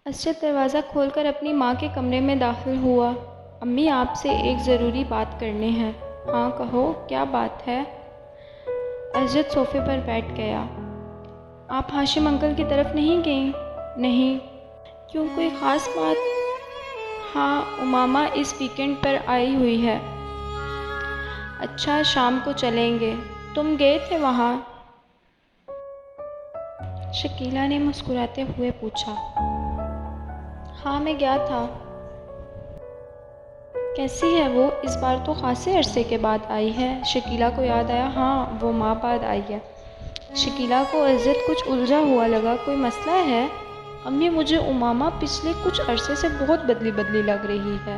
اسجد دروازہ کھول کر اپنی ماں کے کمرے میں داخل ہوا۔ امی آپ سے ایک ضروری بات کرنی ہے۔ ہاں کہو، کیا بات ہے؟ اسجد صوفے پر بیٹھ گیا۔ آپ ہاشم انکل کی طرف نہیں گئیں؟ نہیں۔ کیوں، کوئی خاص بات؟ ہاں، امامہ اس ویکنڈ پر آئی ہوئی ہے۔ اچھا، شام کو چلیں گے۔ تم گئے تھے وہاں؟ شکیلہ نے مسکراتے ہوئے پوچھا۔ ہاں، میں گیا تھا۔ کیسی ہے وہ؟ اس بار تو خاصے عرصے کے بعد آئی ہے۔ شکیلہ کو یاد آیا، ہاں وہ ماہ بعد آئی ہے۔ شکیلہ کو اسجد کچھ الجھا ہوا لگا۔ کوئی مسئلہ ہے؟ امی، مجھے امامہ پچھلے کچھ عرصے سے بہت بدلی بدلی لگ رہی ہے۔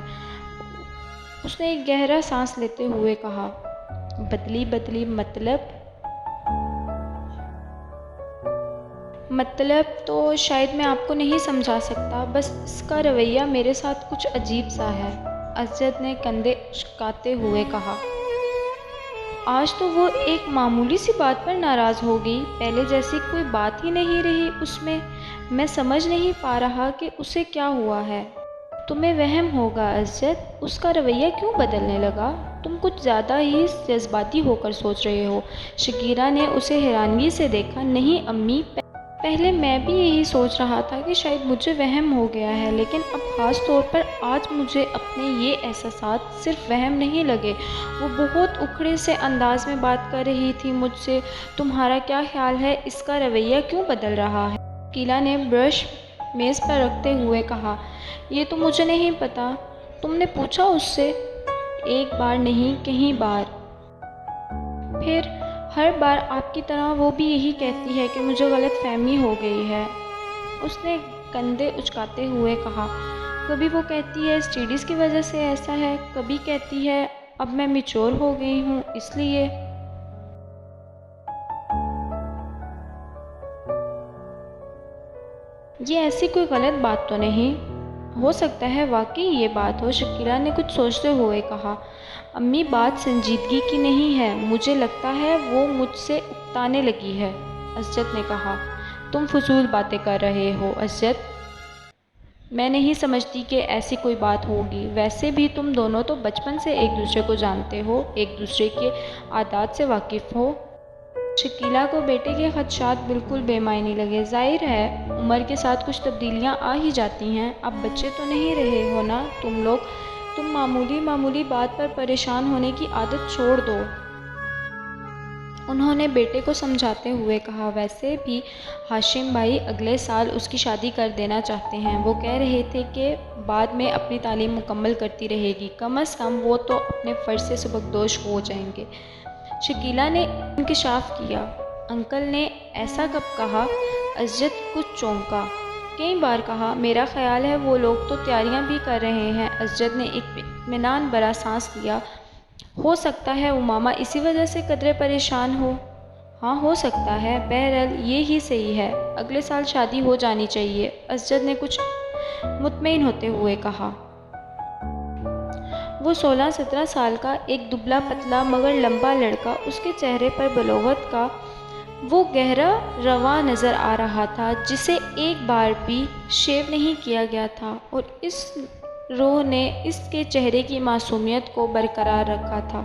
اس نے ایک گہرا سانس لیتے ہوئے کہا۔ بدلی بدلی مطلب تو شاید میں آپ کو نہیں سمجھا سکتا، بس اس کا رویہ میرے ساتھ کچھ عجیب سا ہے۔ اسجد نے کندھے اچکاتے ہوئے کہا۔ آج تو وہ ایک معمولی سی بات پر ناراض ہو گئی، پہلے جیسی کوئی بات ہی نہیں رہی اس میں سمجھ نہیں پا رہا کہ اسے کیا ہوا ہے۔ تمہیں وہم ہوگا اسجد، اس کا رویہ کیوں بدلنے لگا؟ تم کچھ زیادہ ہی جذباتی ہو کر سوچ رہے ہو۔ شکیلہ نے اسے حیرانگی سے دیکھا۔ نہیں امی، پہلے میں بھی یہی سوچ رہا تھا کہ شاید مجھے وہم ہو گیا ہے، لیکن اب خاص طور پر آج مجھے اپنے یہ احساسات صرف وہم نہیں لگے۔ وہ بہت اکھڑے سے انداز میں بات کر رہی تھی مجھ سے۔ تمہارا کیا خیال ہے، اس کا رویہ کیوں بدل رہا ہے؟ شکیلہ نے برش میز پر رکھتے ہوئے کہا۔ یہ تو مجھے نہیں پتا۔ تم نے پوچھا اس سے؟ ایک بار نہیں، کئی بار۔ پھر ہر بار آپ کی طرح وہ بھی یہی کہتی ہے کہ مجھے غلط فہمی ہو گئی ہے۔ اس نے کندھے اچکاتے ہوئے کہا۔ کبھی وہ کہتی ہے اسٹڈیز کی وجہ سے ایسا ہے، کبھی کہتی ہے اب میں میچور ہو گئی ہوں اس لیے۔ یہ ایسی کوئی غلط بات تو نہیں؟ ہو سکتا ہے واقعی یہ بات ہو، شکیلہ نے کچھ سوچتے ہوئے کہا۔ امی، بات سنجیدگی کی نہیں ہے، مجھے لگتا ہے وہ مجھ سے اکتانے لگی ہے، اسجد نے کہا۔ تم فضول باتیں کر رہے ہو اسجد۔ میں نہیں سمجھتی کہ ایسی کوئی بات ہوگی۔ ویسے بھی تم دونوں تو بچپن سے ایک دوسرے کو جانتے ہو، ایک دوسرے کے عادات سے واقف ہو۔ شکیلہ کو بیٹے کے خدشات بالکل بے معنی لگے۔ ظاہر ہے عمر کے ساتھ کچھ تبدیلیاں آ ہی جاتی ہیں۔ اب بچے تو نہیں رہے ہو نا تم لوگ، تم معمولی بات پر پریشان ہونے کی عادت چھوڑ دو۔ انہوں نے بیٹے کو سمجھاتے ہوئے کہا۔ ویسے بھی ہاشم بھائی اگلے سال اس کی شادی کر دینا چاہتے ہیں۔ وہ کہہ رہے تھے کہ بعد میں اپنی تعلیم مکمل کرتی رہے گی، کم از کم وہ تو اپنے فرض سے سبکدوش ہو جائیں گے۔ شکیلہ نے انکشاف کیا۔ انکل نے ایسا کب کہا؟ اسجد کچھ چونکا۔ کئی بار کہا۔ میرا خیال ہے وہ لوگ تو تیاریاں بھی کر رہے ہیں۔ اسجد نے ایک اطمینان بھرا سانس لیا۔ ہو سکتا ہے امامہ اسی وجہ سے قدرے پریشان ہو۔ ہاں ہو سکتا ہے، بہرحال یہ ہی صحیح ہے، اگلے سال شادی ہو جانی چاہیے، اسجد نے کچھ مطمئن ہوتے ہوئے کہا۔ وہ 16-17 سال کا ایک دبلا پتلا مگر لمبا لڑکا، اس کے چہرے پر بلوغت کا وہ گہرا رواں نظر آ رہا تھا جسے ایک بار بھی شیو نہیں کیا گیا تھا، اور اس روح نے اس کے چہرے کی معصومیت کو برقرار رکھا تھا۔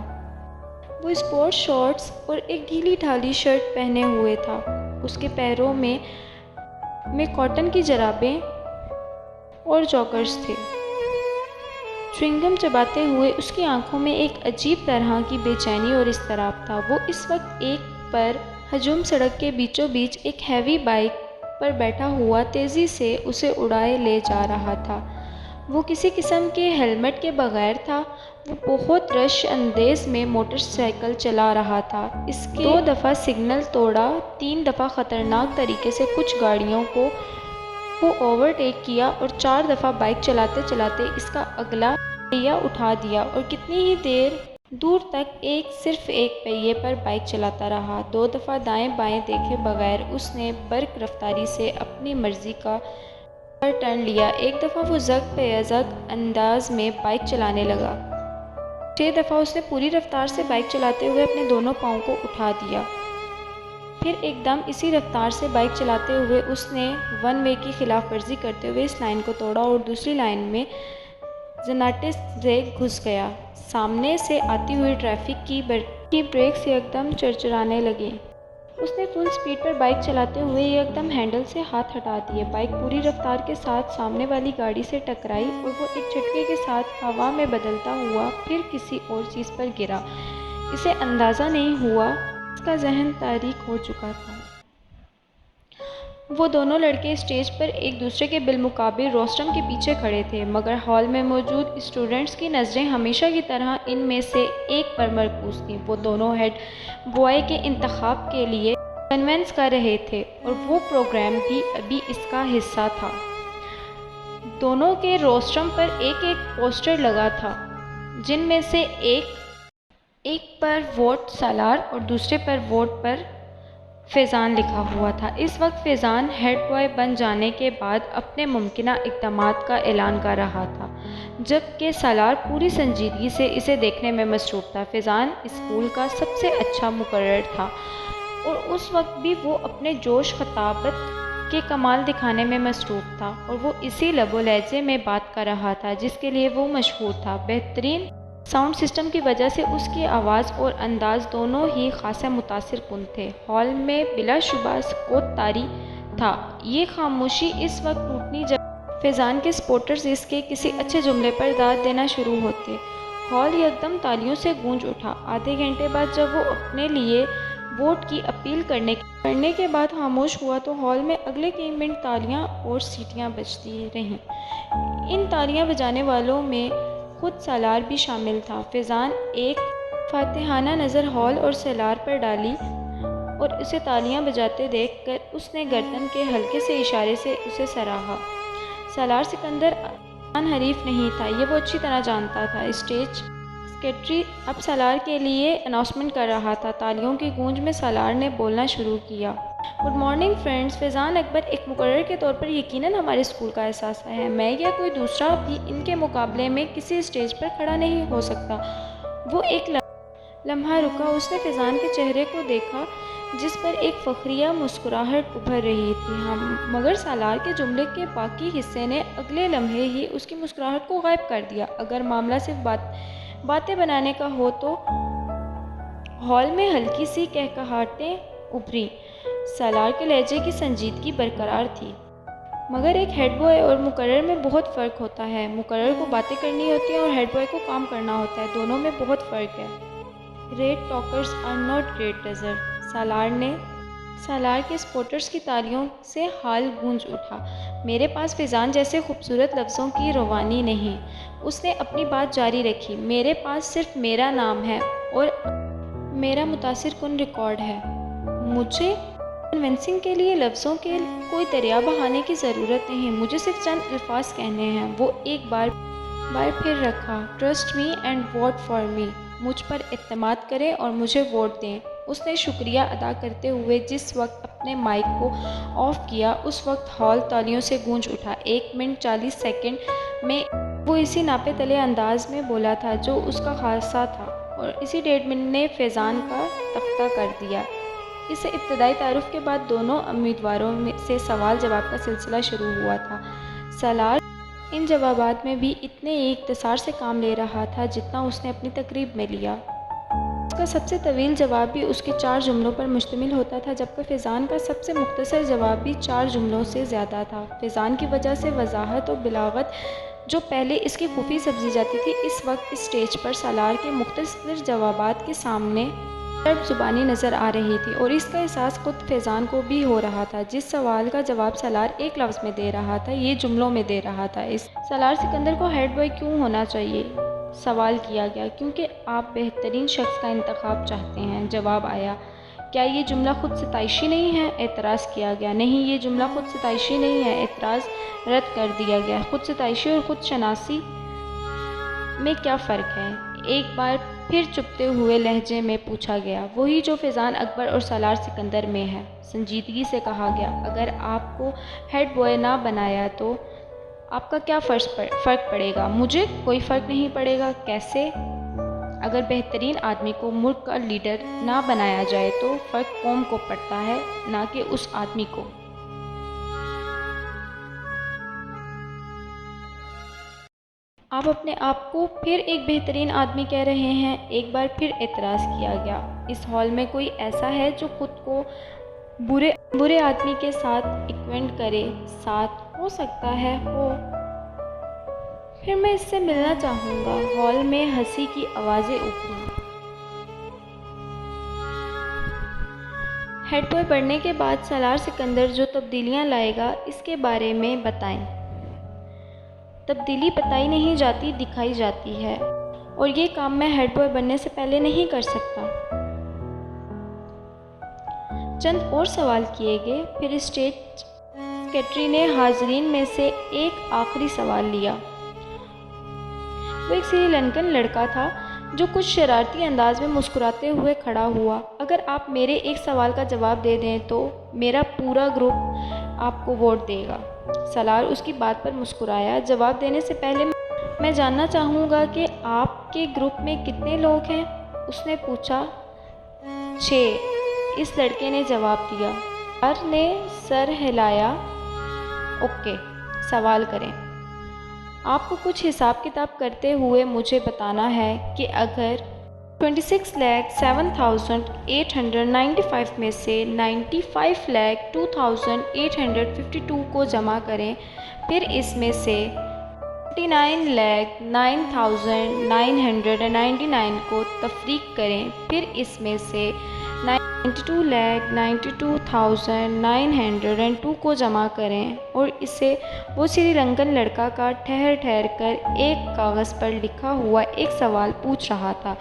وہ اسپورٹ شارٹس اور ایک ڈھیلی ڈھالی شرٹ پہنے ہوئے تھا۔ اس کے پیروں میں کاٹن کی جرابیں اور جاگرز تھے۔ چیونگم چباتے ہوئے اس کی آنکھوں میں ایک عجیب طرح کی بے چینی اور اضطراب تھا۔ وہ اس وقت ایک پر ہجوم سڑک کے بیچوں بیچ ایک ہیوی بائیک پر بیٹھا ہوا تیزی سے اسے اڑائے لے جا رہا تھا۔ وہ کسی قسم کے ہیلمٹ کے بغیر تھا۔ وہ بہت رش اندیز میں موٹر سائیکل چلا رہا تھا۔ اس کے 2 دفعہ سگنل توڑا، 3 دفعہ خطرناک طریقے سے کچھ گاڑیوں کو اوورٹیک کیا، اور 4 دفعہ بائیک چلاتے چلاتے اس کا اگلا پہیہ اٹھا دیا، اور کتنی ہی دیر دور تک صرف ایک پہیے پر بائیک چلاتا رہا۔ 2 دفعہ دائیں بائیں دیکھے بغیر اس نے برق رفتاری سے اپنی مرضی کا ٹرن لیا۔ ایک دفعہ وہ زگ پہ زگ انداز میں بائیک چلانے لگا۔ 6 دفعہ اس نے پوری رفتار سے بائیک چلاتے ہوئے اپنے دونوں پاؤں کو اٹھا دیا۔ پھر ایک دم اسی رفتار سے بائک چلاتے ہوئے اس نے ون وے کی خلاف ورزی کرتے ہوئے اس لائن کو توڑا اور دوسری لائن میں زناٹے سے گھس گیا۔ سامنے سے آتی ہوئی ٹریفک کی بریکس ایک دم چرچرانے لگے۔ اس نے فل سپیڈ پر بائک چلاتے ہوئے ایک دم ہینڈل سے ہاتھ ہٹا دیے۔ بائک پوری رفتار کے ساتھ سامنے والی گاڑی سے ٹکرائی اور وہ ایک جھٹکے کے ساتھ ہوا میں بدلتا ہوا پھر کسی اور چیز پر گرا۔ اسے اندازہ نہیں ہوا اس کا ذہن تاریک ہو چکا تھا۔ وہ دونوں لڑکے اسٹیج پر ایک دوسرے کے بالمقابل روسٹرم کے پیچھے کھڑے تھے، مگر ہال میں موجود اسٹوڈنٹس کی نظریں ہمیشہ کی طرح ان میں سے ایک پر مرکوز تھیں۔ وہ دونوں ہیڈ بوائے کے انتخاب کے لیے کنونس کر رہے تھے اور وہ پروگرام بھی ابھی اس کا حصہ تھا۔ دونوں کے روسٹرم پر ایک ایک پوسٹر لگا تھا، جن میں سے ایک پر ووٹ سالار اور دوسرے پر ووٹ پر فیضان لکھا ہوا تھا۔ اس وقت فیضان ہیڈ بوائے بن جانے کے بعد اپنے ممکنہ اقدامات کا اعلان کر رہا تھا، جبکہ سالار پوری سنجیدگی سے اسے دیکھنے میں مصروف تھا۔ فیضان اسکول کا سب سے اچھا مقرر تھا اور اس وقت بھی وہ اپنے جوش خطابت کے کمال دکھانے میں مصروف تھا، اور وہ اسی لب و لہجے میں بات کر رہا تھا جس کے لیے وہ مشہور تھا۔ بہترین ساؤنڈ سسٹم کی وجہ سے اس کی آواز اور انداز دونوں ہی خاصے متاثر کن تھے۔ ہال میں بلا شبہ سکوت طاری تھا۔ یہ خاموشی اس وقت ٹوٹنی جب فیضان کے سپورٹرز اس کے کسی اچھے جملے پر داد دینا شروع ہوتے۔ ہال یکدم تالیوں سے گونج اٹھا۔ آدھے گھنٹے بعد جب وہ اپنے لیے ووٹ کی اپیل کرنے کے بعد خاموش ہوا تو ہال میں اگلے کئی منٹ تالیاں اور سیٹیاں بجتی رہیں۔ ان تالیاں بجانے والوں میں خود سالار بھی شامل تھا۔ فیضان ایک فاتحانہ نظر ہال اور سالار پر ڈالی اور اسے تالیاں بجاتے دیکھ کر اس نے گردن کے ہلکے سے اشارے سے اسے سراہا۔ سالار سکندر آسان حریف نہیں تھا، یہ وہ اچھی طرح جانتا تھا۔ اسٹیج سیکریٹری اب سالار کے لیے اناؤنسمنٹ کر رہا تھا۔ تالیوں کی گونج میں سالار نے بولنا شروع کیا۔ گڈ مارننگ فرینڈز، فیضان اکبر ایک مقرر کے طور پر یقیناً ہمارے اسکول کا اثاثہ ہے۔ میں یا کوئی دوسرا بھی ان کے مقابلے میں کسی اسٹیج پر کھڑا نہیں ہو سکتا۔ وہ ایک لمحہ رکا۔ اس نے فیضان کے چہرے کو دیکھا جس پر ایک فخریہ مسکراہٹ ابھر رہی تھی، مگر سالار کے جملے کے باقی حصے نے اگلے لمحے ہی اس کی مسکراہٹ کو غائب کر دیا۔ اگر معاملہ صرف باتیں بنانے کا ہو تو ہال میں ہلکی سی کہکہاٹیں ابھریں۔ سالار کے لہجے کی سنجیدگی برقرار تھی۔ مگر ایک ہیڈ بوائے اور مقرر میں بہت فرق ہوتا ہے۔ مقرر کو باتیں کرنی ہوتی ہیں اور ہیڈ بوائے کو کام کرنا ہوتا ہے، دونوں میں بہت فرق ہے۔ Great talkers are not great ڈزر۔ سالار کے سپورٹرز کی تالیوں سے ہال گونج اٹھا۔ میرے پاس فیضان جیسے خوبصورت لفظوں کی روانی نہیں، اس نے اپنی بات جاری رکھی۔ میرے پاس صرف میرا نام ہے اور میرا متاثر کن ریکارڈ ہے۔ مجھے کنونسنگ کے لیے لفظوں کے کوئی دریا بہانے کی ضرورت نہیں، مجھے صرف چند الفاظ کہنے ہیں۔ وہ ایک بار پھر رکھا، trust me and vote for me. مجھ پر اعتماد کریں اور مجھے ووٹ دیں۔ اس نے شکریہ ادا کرتے ہوئے جس وقت اپنے مائک کو آف کیا اس وقت ہال تالیوں سے گونج اٹھا۔ 1 منٹ 40 سیکنڈ میں وہ اسی ناپے تلے انداز میں بولا تھا جو اس کا خاصہ تھا، اور اسی 1.5 منٹ نے فیضان کا تختہ کر دیا۔ اس ابتدائی تعارف کے بعد دونوں امیدواروں سے سوال جواب کا سلسلہ شروع ہوا تھا۔ سالار ان جوابات میں بھی اتنے ہی اختصار سے کام لے رہا تھا جتنا اس نے اپنی تقریب میں لیا۔ اس کا سب سے طویل جواب بھی اس کے 4 جملوں پر مشتمل ہوتا تھا، جبکہ فیضان کا سب سے مختصر جواب بھی 4 جملوں سے زیادہ تھا۔ فیضان کی وجہ سے وضاحت اور بلاغت جو پہلے اس کی خفی سمجھی جاتی تھی، اس وقت اس اسٹیج پر سالار کے مختصر جوابات کے سامنے سرب زبانی نظر آ رہی تھی، اور اس کا احساس خود فیضان کو بھی ہو رہا تھا۔ جس سوال کا جواب سالار ایک لفظ میں دے رہا تھا، یہ جملوں میں دے رہا تھا۔ سالار سکندر کو ہیڈ بوائے کیوں ہونا چاہیے؟ سوال کیا گیا۔ کیونکہ آپ بہترین شخص کا انتخاب چاہتے ہیں، جواب آیا۔ کیا یہ جملہ خود ستائشی نہیں ہے؟ اعتراض کیا گیا۔ نہیں، یہ جملہ خود ستائشی نہیں ہے۔ اعتراض رد کر دیا گیا۔ خود ستائشی اور خود شناسی میں کیا فرق ہے؟ ایک بار پھر چپتے ہوئے لہجے میں پوچھا گیا، وہی جو فیضان اکبر اور سالار سکندر میں ہے۔ سنجیدگی سے کہا گیا، اگر آپ کو ہیڈ بوائے نہ بنایا تو آپ کا کیا فرق پڑے گا؟ مجھے کوئی فرق نہیں پڑے گا۔ کیسے؟ اگر بہترین آدمی کو ملک کا لیڈر نہ بنایا جائے تو فرق قوم کو پڑتا ہے، نہ کہ اس آدمی کو۔ آپ اپنے آپ کو پھر ایک بہترین آدمی کہہ رہے ہیں، ایک بار پھر اعتراض کیا گیا۔ اس ہال میں کوئی ایسا ہے جو خود کو برے آدمی کے ساتھ ایکوینٹ کرے؟ ساتھ ہو سکتا ہے ہو۔ پھر میں اس سے ملنا چاہوں گا۔ ہال میں ہنسی کی آوازیں ابھریں۔ ہیڈ بوائے بڑھنے کے بعد سالار سکندر جو تبدیلیاں لائے گا اس کے بارے میں بتائیں۔ تبدیلی بتائی نہیں جاتی، دکھائی جاتی ہے، اور یہ کام میں ہیڈ بوائے بننے سے پہلے نہیں کر سکتا۔ چند اور سوال کیے گئے، پھر اسٹیٹ سیکرٹری نے حاضرین میں سے ایک آخری سوال لیا۔ وہ ایک سری لنکن لڑکا تھا جو کچھ شرارتی انداز میں مسکراتے ہوئے کھڑا ہوا۔ اگر آپ میرے ایک سوال کا جواب دے دیں تو میرا پورا گروپ آپ کو ووٹ دے گا۔ سالار اس کی بات پر مسکرایا۔ جواب دینے سے پہلے میں جاننا چاہوں گا کہ آپ کے گروپ میں کتنے لوگ ہیں؟ اس نے پوچھا۔ 6، اس لڑکے نے جواب دیا۔ سالار نے سر ہلایا۔ اوکے، سوال کریں۔ آپ کو کچھ حساب کتاب کرتے ہوئے مجھے بتانا ہے کہ اگر 26,07,895 میں سے 95,02,852 کو جمع کریں، پھر اس میں سے 49,09,999 کو تفریق کریں، پھر اس میں سے 92,92,902 کو جمع کریں، اور اسے وہ سری لنکن لڑکا کا ٹھہر کر ایک کاغذ پر لکھا ہوا ایک سوال پوچھ رہا تھا،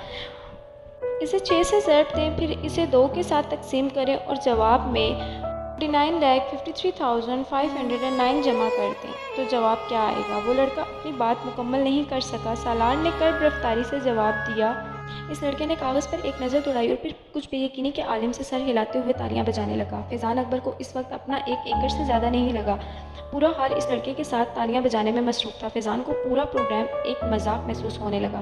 اسے 6 سے ضرب دیں، پھر اسے 2 کے ساتھ تقسیم کریں اور جواب میں 49,53,509 جمع کر دیں، تو جواب کیا آئے گا؟ وہ لڑکا اپنی بات مکمل نہیں کر سکا۔ سالار نے کرب رفتاری سے جواب دیا۔ اس لڑکے نے کاغذ پر ایک نظر دوڑائی اور پھر کچھ بے یقینی کے عالم سے سر ہلاتے ہوئے تالیاں بجانے لگا۔ فیضان اکبر کو اس وقت اپنا 1 ایکڑ سے زیادہ نہیں لگا۔ پورا ہال اس لڑکے کے ساتھ تالیاں بجانے میں مصروف تھا۔ فیضان کو پورا پروگرام ایک مذاق محسوس ہونے لگا۔